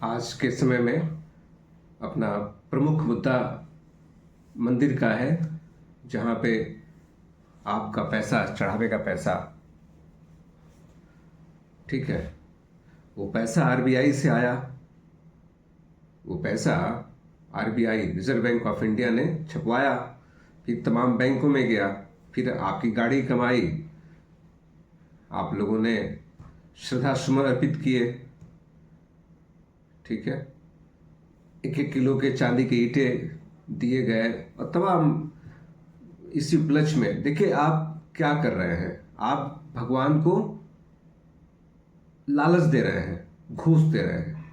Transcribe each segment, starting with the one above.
आज के समय में अपना प्रमुख मुद्दा मंदिर का है, जहाँ पे आपका पैसा, चढ़ावे का पैसा, ठीक है, वो पैसा आरबीआई से आया। वो पैसा RBI, reserve bank of India ने छपवाया, फिर तमाम बैंकों में गया, फिर आपकी गाड़ी कमाई, आप लोगों ने श्रद्धा सुमन अर्पित किए, ठीक है, 1-1 किलो के चांदी के ईंटे दिए गए और तमाम। इसी उपलक्ष्य में देखिए आप क्या कर रहे हैं। आप भगवान को लालच दे रहे हैं, घूस दे रहे हैं,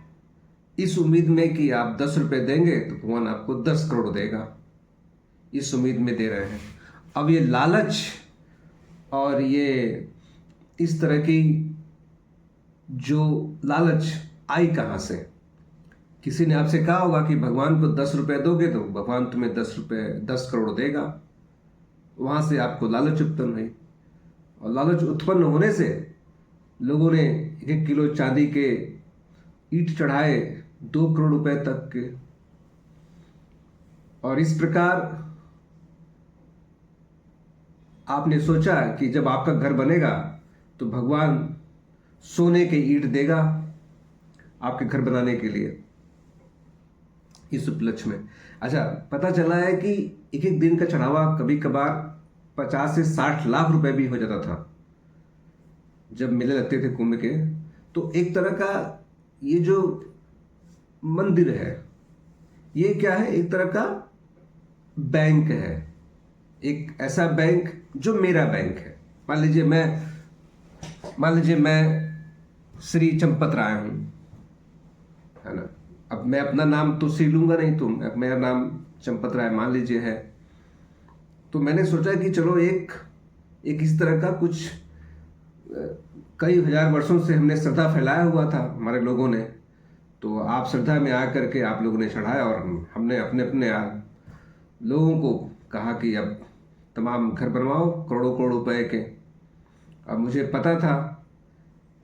इस उम्मीद में कि आप 10 रुपये देंगे तो भगवान आपको 10 करोड़ देगा, इस उम्मीद में दे रहे हैं। अब ये लालच और ये इस तरह की जो लालच आई कहाँ से? किसी ने आपसे कहा होगा कि भगवान को 10 रुपये दोगे तो भगवान तुम्हें 10 करोड़ देगा। वहाँ से आपको लालच उत्पन्न हुई, और लालच उत्पन्न होने से लोगों ने 1-1 किलो चांदी के ईंट चढ़ाए 2 करोड़ रुपए तक के। और इस प्रकार आपने सोचा कि जब आपका घर बनेगा तो भगवान सोने के ईंट देगा आपके घर बनाने के लिए, इस उपलक्ष्य में। अच्छा, पता चला है कि एक एक दिन का चढ़ावा कभी कभार 50 से 60 लाख रुपए भी हो जाता था जब मेले लगते थे कुंभ के। तो एक तरह का ये जो मंदिर है, ये क्या है? एक तरह का बैंक है, एक ऐसा बैंक जो मेरा बैंक है। मान लीजिए मैं श्री चंपत राय हूँ, है ना। अब मैं अपना नाम तो श्री लूंगा नहीं, तो मेरा नाम चंपत राय मान लीजिए है। तो मैंने सोचा कि चलो एक इस तरह का कुछ, कई हजार वर्षों से हमने श्रद्धा फैलाया हुआ था हमारे लोगों ने, तो आप श्रद्धा में आकर के आप लोगों ने चढ़ाया, और हमने अपने अपने लोगों को कहा कि अब तमाम घर बनवाओ करोड़ों करोड़ रुपए के। अब मुझे पता था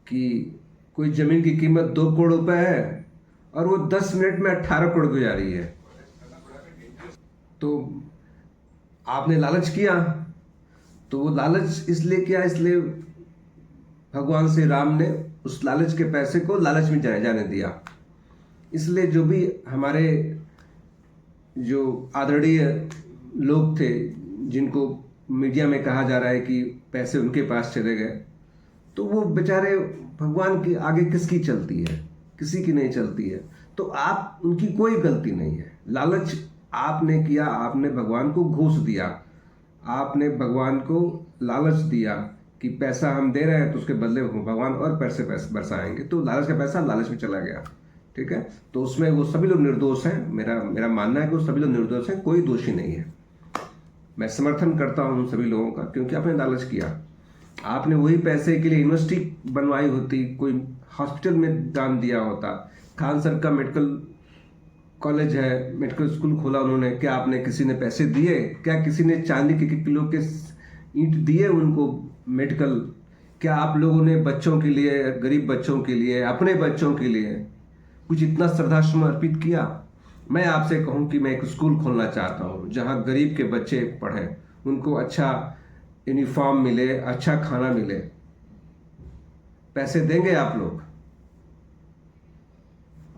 कि कोई ज़मीन की कीमत 2 करोड़ रुपए है और वो 10 मिनट में 18 करोड़ की जा रही है। तो आपने लालच किया, तो वो लालच इसलिए किया, इसलिए भगवान श्री राम ने उस लालच के पैसे को लालच में जाने दिया। इसलिए जो भी हमारे जो आदरणीय लोग थे, जिनको मीडिया में कहा जा रहा है कि पैसे उनके पास चले गए, तो वो बेचारे, भगवान की आगे किसकी चलती है? किसी की नहीं चलती है। तो आप, उनकी कोई गलती नहीं है। लालच आपने किया, आपने भगवान को घूस दिया, आपने भगवान को लालच दिया कि पैसा हम दे रहे हैं तो उसके बदले भगवान और पैसे बरसाएंगे, तो लालच का पैसा लालच में चला गया, ठीक है। तो उसमें वो सभी लोग निर्दोष हैं। मेरा मानना है कि वो सभी लोग निर्दोष हैं, कोई दोषी नहीं है। मैं समर्थन करता हूँ उन सभी लोगों का, क्योंकि आपने लालच किया। आपने वही पैसे के लिए यूनिवर्सिटी बनवाई होती, कोई हॉस्पिटल में दान दिया होता। खान सर का मेडिकल कॉलेज है, मेडिकल स्कूल खोला उन्होंने, क्या आपने, किसी ने पैसे दिए? क्या किसी ने चांदी के 1-1 किलो के ईंट दिए उनको मेडिकल? क्या आप लोगों ने बच्चों के लिए, गरीब बच्चों के लिए, अपने बच्चों के लिए कुछ इतना श्रद्धाश्रम अर्पित किया? मैं आपसे कहूं कि मैं एक स्कूल खोलना चाहता हूं जहां गरीब के बच्चे पढ़ें, उनको अच्छा यूनिफॉर्म मिले, अच्छा खाना मिले। पैसे देंगे आप लोग?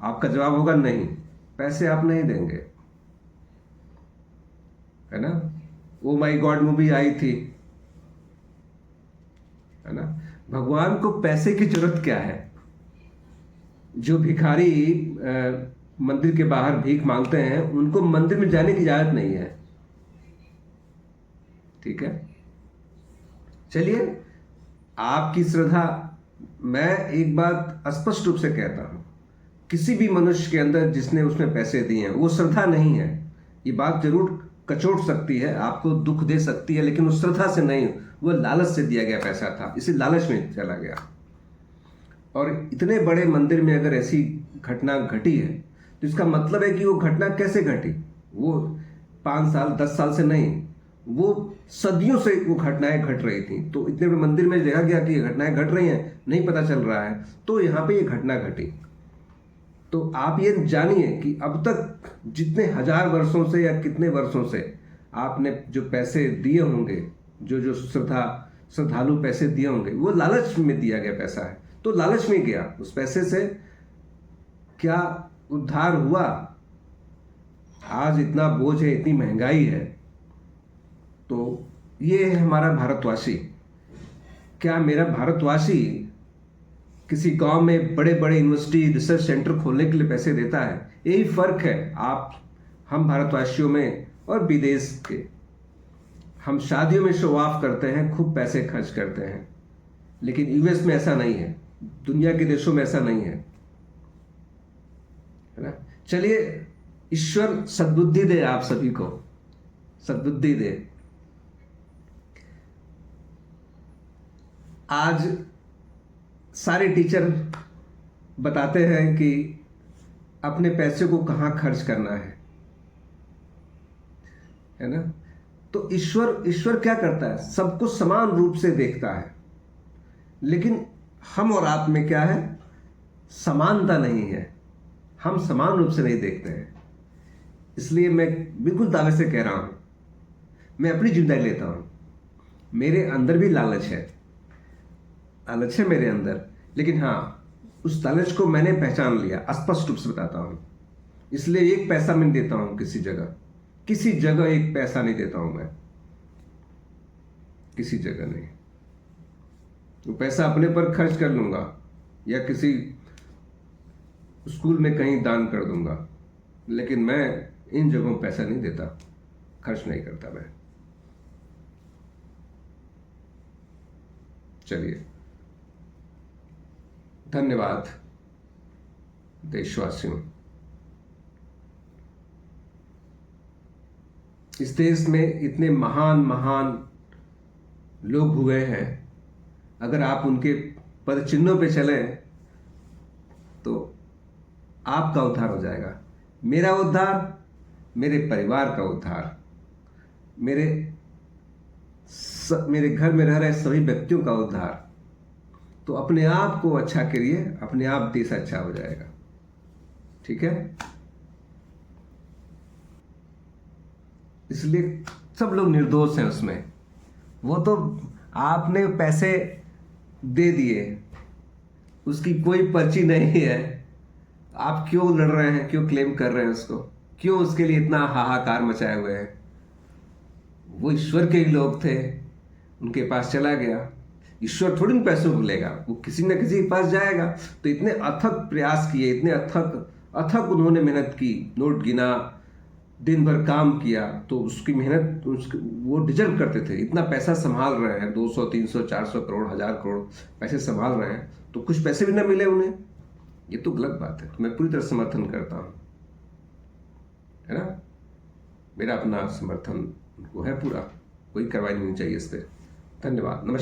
आपका जवाब होगा नहीं, पैसे आप नहीं देंगे, है ना। ओ माई गॉड मूवी आई थी, है ना। भगवान को पैसे की जरूरत क्या है? जो भिखारी मंदिर के बाहर भीख मांगते हैं, उनको मंदिर में जाने की इजाजत नहीं है, ठीक है। चलिए, आपकी श्रद्धा, मैं एक बात स्पष्ट रूप से कहता हूं, किसी भी मनुष्य के अंदर जिसने उसमें पैसे दिए हैं, वो श्रद्धा नहीं है। ये बात जरूर कचोट सकती है, आपको दुख दे सकती है, लेकिन उस श्रद्धा से नहीं, वो लालच से दिया गया पैसा था, इसी लालच में चला गया। और इतने बड़े मंदिर में अगर ऐसी घटना घटी है, तो इसका मतलब है कि वो घटना कैसे घटी? वो 5 साल 10 साल से नहीं, वो सदियों से वो घटनाएं घट रही थी। तो इतने बड़े मंदिर में देखा गया कि ये घटनाएं घट रही हैं, नहीं पता चल रहा है, तो यहाँ पे ये घटना घटी। तो आप ये जानिए कि अब तक जितने हजार वर्षों से या कितने वर्षों से आपने जो पैसे दिए होंगे, जो जो श्रद्धालु पैसे दिए होंगे, वो लालच में दिया गया पैसा है। तो लालच में गया, उस पैसे से क्या उद्धार हुआ? आज इतना बोझ है, इतनी महंगाई है। तो ये है हमारा भारतवासी। क्या मेरा भारतवासी किसी गांव में बड़े बड़े यूनिवर्सिटी रिसर्च सेंटर खोलने के लिए पैसे देता है? यही फर्क है हम भारतवासियों में और विदेश के। हम शादियों में शो ऑफ करते हैं, खूब पैसे खर्च करते हैं, लेकिन यूएस में ऐसा नहीं है, दुनिया के देशों में ऐसा नहीं है ना। चलिए, ईश्वर सद्बुद्धि दे आप सभी को, सद्बुद्धि दे। आज सारे टीचर बताते हैं कि अपने पैसे को कहाँ खर्च करना है ना। तो ईश्वर क्या करता है? सबको समान रूप से देखता है, लेकिन हम और आप में क्या है? समानता नहीं है, हम समान रूप से नहीं देखते हैं। इसलिए मैं बिल्कुल दावे से कह रहा हूं, मैं अपनी जिम्मेदारी लेता हूं। मेरे अंदर भी लालच है मेरे अंदर, लेकिन हाँ, उस लालच को मैंने पहचान लिया, स्पष्ट रूप से बताता हूं। इसलिए एक पैसा मैं देता हूं किसी जगह एक पैसा नहीं देता हूं मैं, किसी जगह नहीं। तो पैसा अपने पर खर्च कर लूंगा या किसी स्कूल में कहीं दान कर दूंगा, लेकिन मैं इन जगहों पैसा नहीं देता, खर्च नहीं करता मैं। चलिए, धन्यवाद देशवासियों। इस देश में इतने महान महान लोग हुए हैं, अगर आप उनके पद चिन्हों पे चलें तो आपका उद्धार हो जाएगा। मेरा उद्धार, मेरे परिवार का उद्धार, मेरे घर में रह रहे सभी व्यक्तियों का उद्धार। तो अपने आप को अच्छा करिए, अपने आप देश अच्छा हो जाएगा। ठीक है? इसलिए सब लोग निर्दोष हैं उसमें। वो तो आपने पैसे दे दिए, उसकी कोई पर्ची नहीं है, आप क्यों लड़ रहे हैं, क्यों क्लेम कर रहे हैं उसको, क्यों उसके लिए इतना हाहाकार मचाए हुए हैं? वो ईश्वर के ही लोग थे, उनके पास चला गया। ईश्वर थोड़ी उन पैसों को लेगा, वो किसी न किसी के पास जाएगा। तो इतने अथक प्रयास किए, इतने अथक उन्होंने मेहनत की, नोट गिना, दिन भर काम किया, तो उसकी मेहनत वो डिजर्व करते थे। इतना पैसा संभाल रहे हैं, 200, 300, 400 करोड़, 1000 करोड़ पैसे संभाल रहे हैं, तो कुछ पैसे भी ना मिले उन्हें, ये तो गलत बात है। मैं पूरी तरह समर्थन करता हूँ, है ना। मेरा अपना समर्थन उनको है पूरा, कोई कार्रवाई नहीं होनी चाहिए इस पर। धन्यवाद, नमस्कार।